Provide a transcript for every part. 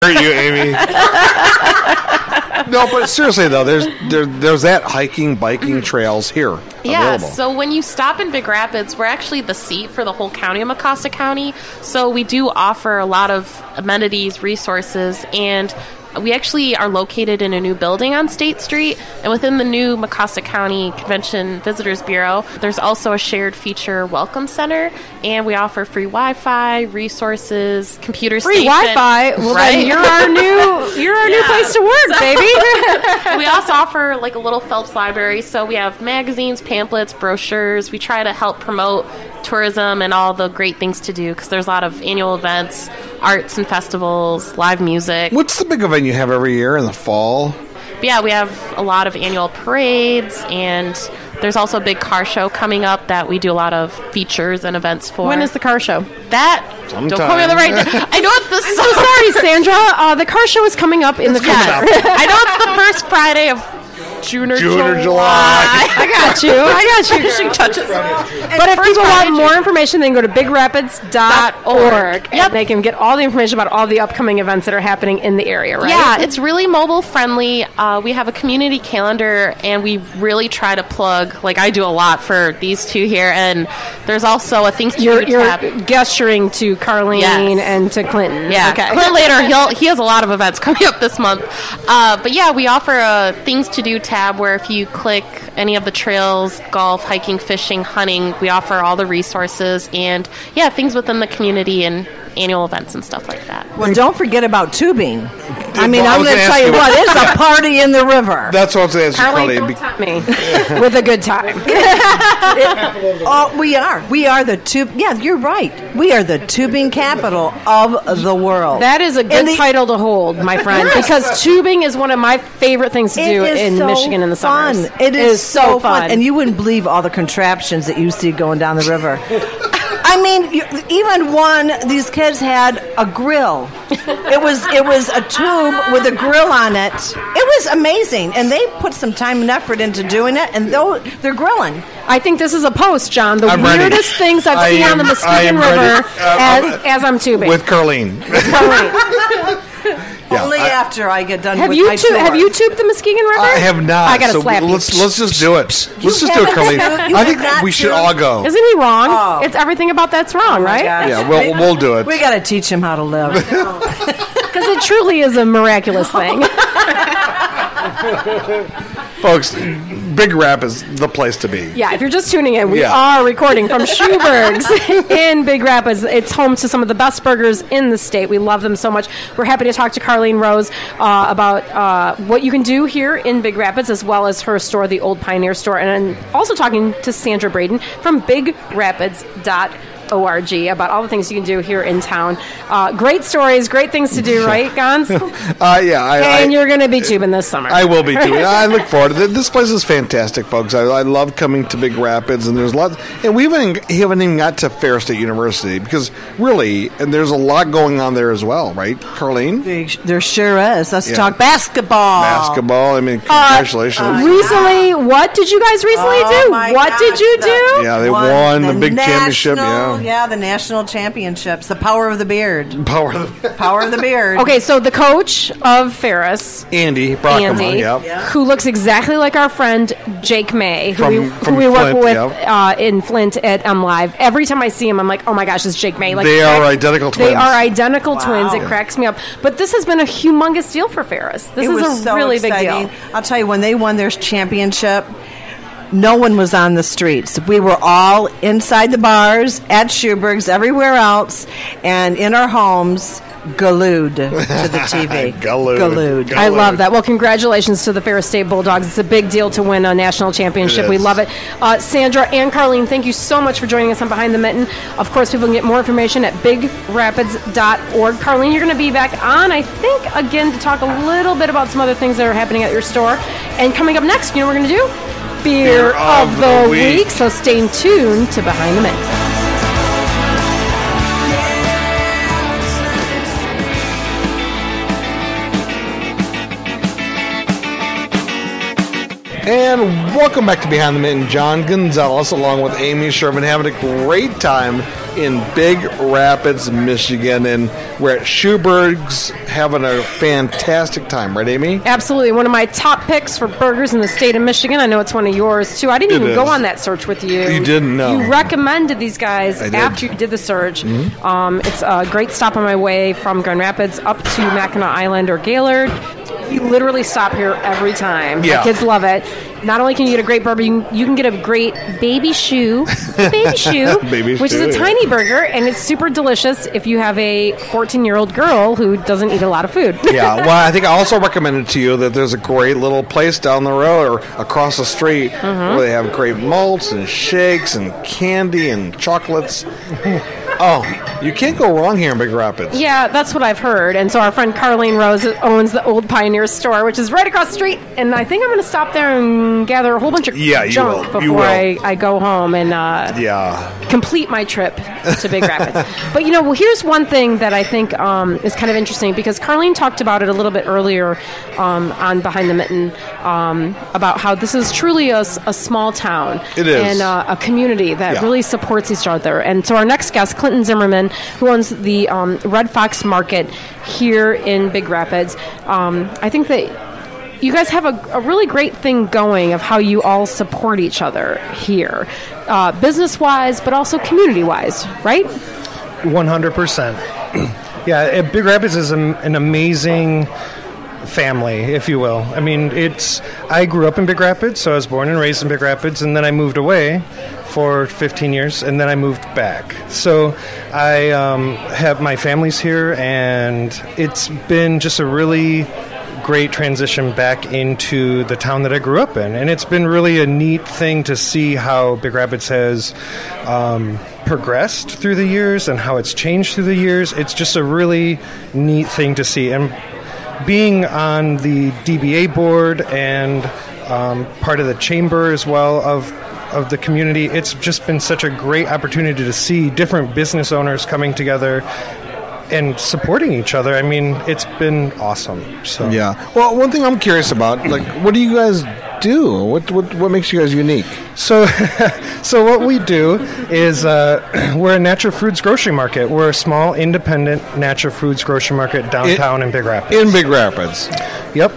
You, Amy. No, but seriously though, there's that hiking, biking trails here. Yeah, available. so when you stop in Big Rapids, we're actually the seat for the whole county of Mecosta County. So we do offer a lot of amenities, resources, and we actually are located in a new building on State Street, and within the new Mecosta County Convention Visitors Bureau, there's also a shared feature welcome center, and we offer free Wi-Fi, resources, computer free station. Wi-Fi? Well, right? Then you're our new place to work, baby. We also offer like a little Phelps library, so we have magazines, pamphlets, brochures. We try to help promote tourism and all the great things to do because there's a lot of annual events, arts and festivals, live music. What's the big event you have every year in the fall? But yeah, we have a lot of annual parades, and there's also a big car show coming up that we do a lot of features and events for. When is the car show? Sometime. Don't quote me on the right. I know it's the. I'm so sorry, Sandra. The car show is coming up in the future. I know it's the first Friday of June or July. I got you. She touches. But if people want more information, they can go to bigrapids.org. And they can get all the information about all the upcoming events that are happening in the area, right? Yeah, it's really mobile friendly. We have a community calendar, and we really try to plug, like I do a lot for these two here, and there's also a Things to Do tab. You're gesturing to Carleen and to Clinton. Yeah, okay. Clint later, he has a lot of events coming up this month. But yeah, we offer a Things to Do tab where if you click any of the trails, golf, hiking, fishing, hunting, we offer all the resources and things within the community and annual events and stuff like that. Well, don't forget about tubing. I'm going to tell you what, it's a party in the river. That's what I was going to ask you, Carleen. Me with a good time. We are. We are the tube. Yeah, you're right. We are the tubing capital of the world. That is a good title to hold, my friend, because tubing is one of my favorite things to do in Michigan in the summers. It is so fun. And you wouldn't believe all the contraptions that you see going down the river. I mean, even one, these kids had a grill. It was a tube with a grill on it. It was amazing. And they put some time and effort into doing it, and they're grilling. I think this is a post, John. The weirdest things I've seen on the Muskegon River as I'm tubing. With Carleen. Only after I get done with my tour. Have you tubed the Muskegon River? I have not. I got to slap you. Let's just do it. Let's just do it, Carleen. I think we should all go. Isn't he wrong? Oh. It's everything about that's wrong, right? Yeah, we'll do it. We got to teach him how to live. Because it truly is a miraculous thing. Folks, Big Rap is the place to be. Yeah, if you're just tuning in, we are recording from Schu-burgers in Big Rapids. It's home to some of the best burgers in the state. We love them so much. We're happy to talk to Carleen Rose about what you can do here in Big Rapids, as well as her store, the Old Pioneer Store, and also talking to Sandra Braden from bigrapids.org about all the things you can do here in town. Great stories, great things to do, right, Gons? And you're going to be tubing this summer. I will be tubing. I look forward to it. This place is fantastic, folks. I love coming to Big Rapids, and there's lots. And we haven't even got to Ferris State University because really, and there's a lot going on there as well, right, Carleen? There sure is. Let's talk basketball. I mean, congratulations. Recently, what did you guys recently do? What did you do? Yeah, they won the big championship. Yeah, the national championships. The power of the beard. Power of the beard. Okay, so the coach of Ferris, Andy Brockema, who looks exactly like our friend Jake May, who we work with in Flint at MLive. Every time I see him, I'm like, oh my gosh, it's Jake May. Like, they are identical twins. They are identical twins. It cracks me up. But this has been a humongous deal for Ferris. This is a really big deal. I'll tell you, when they won their championship, no one was on the streets. We were all inside the bars, at Schuberg's, everywhere else, and in our homes, glued to the TV. Glued. I love that. Well, congratulations to the Ferris State Bulldogs. It's a big deal to win a national championship. We love it. Sandra and Carleen, thank you so much for joining us on Behind the Mitten. Of course, people can get more information at bigrapids.org. Carleen, you're going to be back on, I think, again, to talk a little bit about some other things that are happening at your store. And coming up next, you know what we're going to do? Beer of the week. So stay tuned to Behind the Mitten. And welcome back to Behind the Mitten. John Gonzalez along with Amy Sherman having a great time in Big Rapids, Michigan, and we're at Schu-burgers having a fantastic time, right, Amy? Absolutely. One of my top picks for burgers in the state of Michigan. I know it's one of yours, too. I didn't even go on that search with you. You didn't know. You recommended these guys after you did the search. Mm-hmm. It's a great stop on my way from Grand Rapids up to Mackinac Island or Gaylord. You literally stop here every time. Yeah. My kids love it. Not only can you get a great burger, you can get a great baby Schu, which is a tiny burger, and it's super delicious if you have a 14-year-old girl who doesn't eat a lot of food. Yeah, well, I think I also recommended to you that there's a great little place down the road or across the street where they have great malts and shakes and candy and chocolates. Oh, you can't go wrong here in Big Rapids. Yeah, that's what I've heard. And so our friend Carleen Rose owns the Old Pioneer Store, which is right across the street. And I think I'm going to stop there and gather a whole bunch of junk before I go home and complete my trip to Big Rapids. But, here's one thing that I think is kind of interesting, because Carleen talked about it a little bit earlier on Behind the Mitten, about how this is truly a small town. It is. And a community that really supports each other. And so our next guest, Clinton Zimmerman, who owns the Red Fox Market here in Big Rapids. I think that you guys have a really great thing going of how you all support each other here, business-wise, but also community-wise, right? 100%. Yeah, Big Rapids is an amazing family, if you will. I mean, I grew up in Big Rapids, so I was born and raised in Big Rapids, and then I moved away for 15 years, and then I moved back. So I have my family's here, and it's been just a really great transition back into the town that I grew up in. And it's been really a neat thing to see how Big Rapids has progressed through the years and how it's changed through the years. It's just a really neat thing to see. And being on the DBA board and part of the chamber as well of the community, it's just been such a great opportunity to see different business owners coming together and supporting each other. I mean, it's been awesome. So yeah. Well, one thing I'm curious about, what do you guys do? What makes you guys unique? So what we do is we're a natural foods grocery market. We're a small, independent natural foods grocery market downtown in Big Rapids. In Big Rapids. Yep.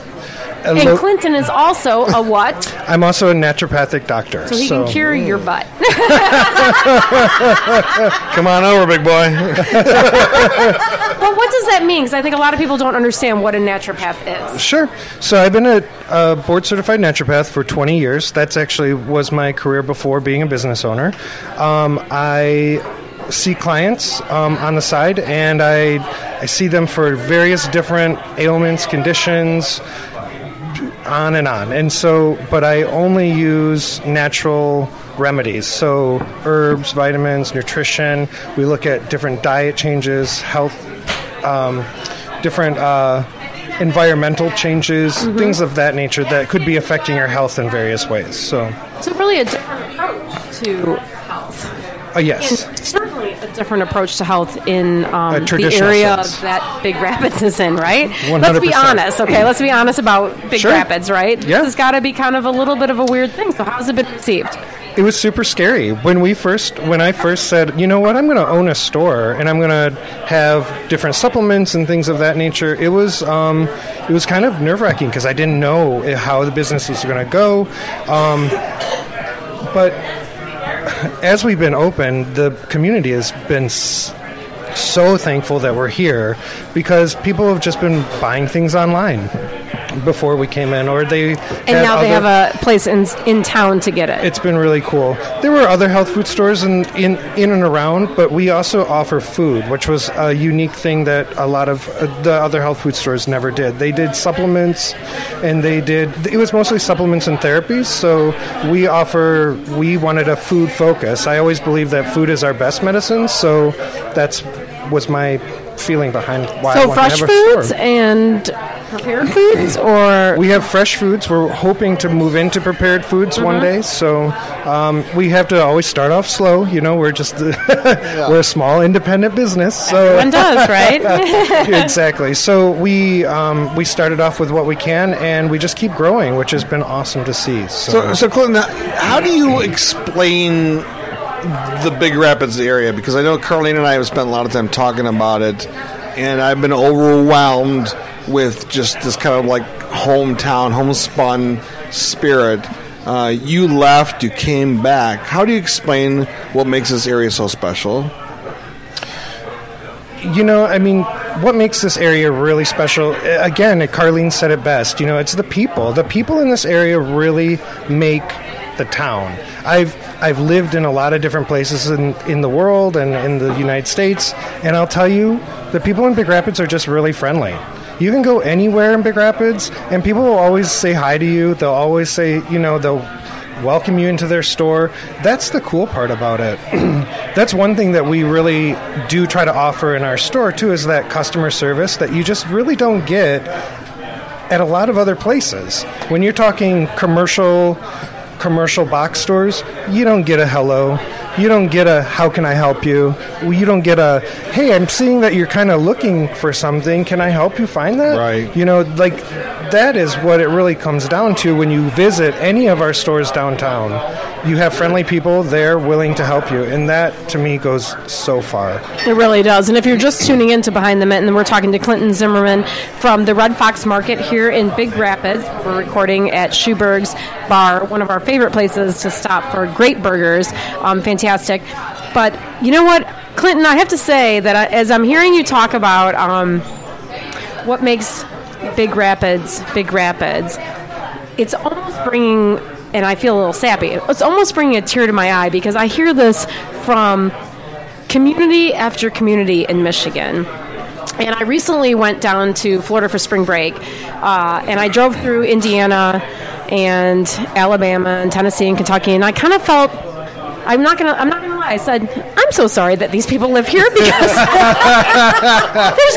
And Clinton is also a what? I'm also a naturopathic doctor. So he can cure your butt. Come on over, big boy. Well, what does that mean? Because I think a lot of people don't understand what a naturopath is. Sure. So I've been a board-certified naturopath for 20 years. That's actually was my career before being a business owner. I see clients on the side, and I see them for various different ailments, conditions, on and on. And so, but I only use natural remedies. So herbs, vitamins, nutrition. We look at different diet changes, health, different environmental changes, things of that nature that could be affecting your health in various ways. So really a different approach to health. Yes. And certainly a different approach to health in the area that Big Rapids is in, right? 100%. Let's be honest, okay? Let's be honest about Big Rapids, right? Yeah. This has got to be kind of a little bit of a weird thing. So how's it been received? It was super scary. When I first said, you know what, I'm going to own a store and I'm going to have different supplements and things of that nature, it was kind of nerve-wracking because I didn't know how the business was going to go. But as we've been open, the community has been so thankful that we're here because people have just been buying things online before we came in, or they now they have a place in town to get it. It's been really cool. There were other health food stores in and around, but we also offer food, which was a unique thing that a lot of the other health food stores never did. They did supplements, and it was mostly supplements and therapies, so we wanted a food focus. I always believe that food is our best medicine, so was my feeling behind why I wanted to have a store. So fresh foods and prepared foods, or we have fresh foods. We're hoping to move into prepared foods one day. So we have to always start off slow. We're just we're a small independent business. So everyone does, right? Exactly. So we started off with what we can, and we just keep growing, which has been awesome to see. So Clinton, how do you explain the Big Rapids area? Because I know Carleen and I have spent a lot of time talking about it, and I've been overwhelmed with just this kind of like hometown, homespun spirit. You left, you came back. How do you explain what makes this area so special? What makes this area really special, again, Carleen said it best, it's the people. The people in this area really make the town. I've lived in a lot of different places in the world and in the United States, and I'll tell you, the people in Big Rapids are just really friendly. You can go anywhere in Big Rapids, and people will always say hi to you. They'll always say, they'll welcome you into their store. That's the cool part about it. That's one thing that we really do try to offer in our store, too, is that customer service that you just really don't get at a lot of other places. When you're talking commercial box stores, you don't get a hello. You don't get a, how can I help you? You don't get a, hey, I'm seeing that you're kind of looking for something. Can I help you find that? Right. That is what it really comes down to when you visit any of our stores downtown. You have friendly people there willing to help you, and that, to me, goes so far. It really does. And if you're just tuning in to Behind the Mitten, we're talking to Clinton Zimmerman from the Red Fox Market here in Big Rapids. We're recording at Schuberg's Bar, one of our favorite places to stop for great burgers. Fantastic. But you know what, Clinton, I have to say that as I'm hearing you talk about what makes Big Rapids, it's almost bringing, and I feel a little sappy, it's almost bringing a tear to my eye because I hear this from community after community in Michigan. And I recently went down to Florida for spring break, and I drove through Indiana and Alabama and Tennessee and Kentucky, and I kind of felt, I'm not gonna lie, I said, I'm so sorry that these people live here because there's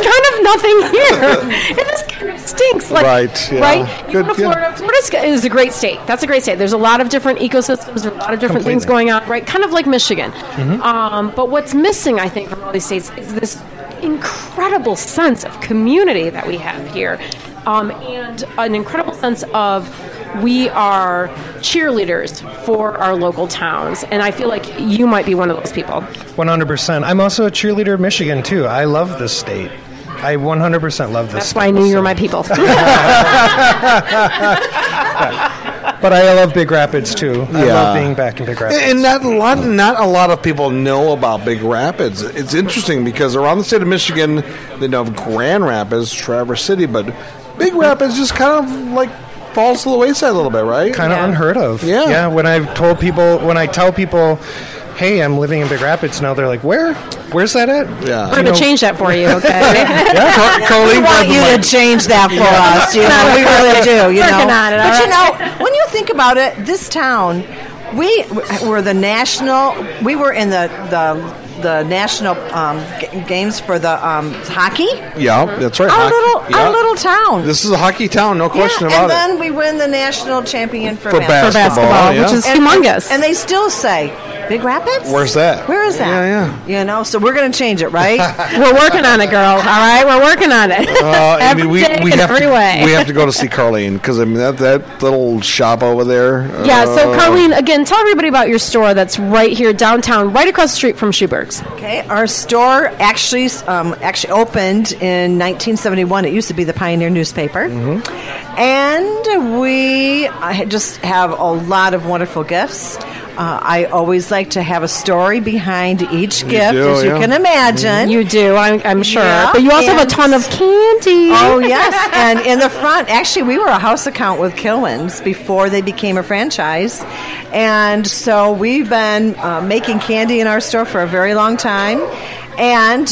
kind of nothing here. And this kind of stinks. Right. Florida is a great state. That's a great state. There's a lot of different ecosystems, there's a lot of different things going on, right? Kind of like Michigan. Mm-hmm. But what's missing, I think, from all these states is this incredible sense of community that we have here. And an incredible sense of we are cheerleaders for our local towns, and I feel like you might be one of those people. 100%. I'm also a cheerleader of Michigan, too. I love this state. I 100% love this That's state. why I knew you were my people. But I love Big Rapids, too. I love being back in Big Rapids. And not a lot of people know about Big Rapids. It's interesting because around the state of Michigan, they know of Grand Rapids, Traverse City, but Big Rapids just kind of like falls to the wayside a little bit, right? Kind of unheard of. Yeah. When I tell people, hey, I'm living in Big Rapids now, they're like, where's that at? Yeah. We're going to change that for you, okay? We want you to change that for us. We really do. Working on it, But when you think about it, this town, we were we were in the national games for the hockey. Yeah, that's right. Our little town. This is a hockey town, no question about it. And then we win the national champion for basketball, which is humongous. And they still say, Big Rapids? Where's that? Where is that? Yeah. So we're going to change it, right? We're working on it, girl. All right, we're working on it. We have to go to see Carleen because that little shop over there. Yeah. So Carleen, again, tell everybody about your store that's right here downtown, right across the street from Schuberg's. Okay, our store actually opened in 1971. It used to be the Pioneer newspaper, and we just have a lot of wonderful gifts. I always like to have a story behind each gift, as you can imagine. You do, I'm sure. Yeah, but you also have a ton of candy. Oh, yes. And in the front, actually, we were a house account with Kilwins before they became a franchise. And so we've been making candy in our store for a very long time. And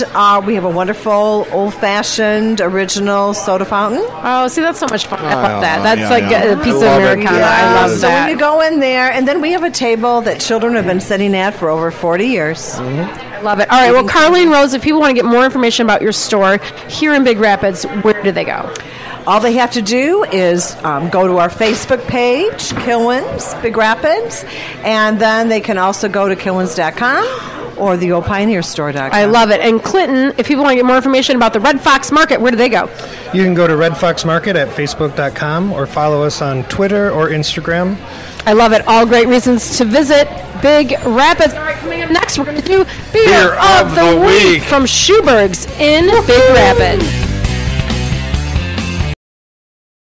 we have a wonderful old-fashioned original soda fountain. Oh, see, that's so much fun. I love that. That's a piece of Americana. I love that. So when you go in there, and then we have a table that children have been sitting at for over 40 years. I love it. All right, well, Carleen Rose, if people want to get more information about your store here in Big Rapids, where do they go? All they have to do is go to our Facebook page, Kilwins, Big Rapids, and then they can also go to kilwins.com. or the Old Pioneer Store.com. I love it. And Clinton, if people want to get more information about the Red Fox Market, where do they go? You can go to Red Fox Market at Facebook.com or follow us on Twitter or Instagram. I love it. All great reasons to visit Big Rapids. All right, Coming up next, we're going to do Beer of the Week from Schu-burgers in Big Rapids.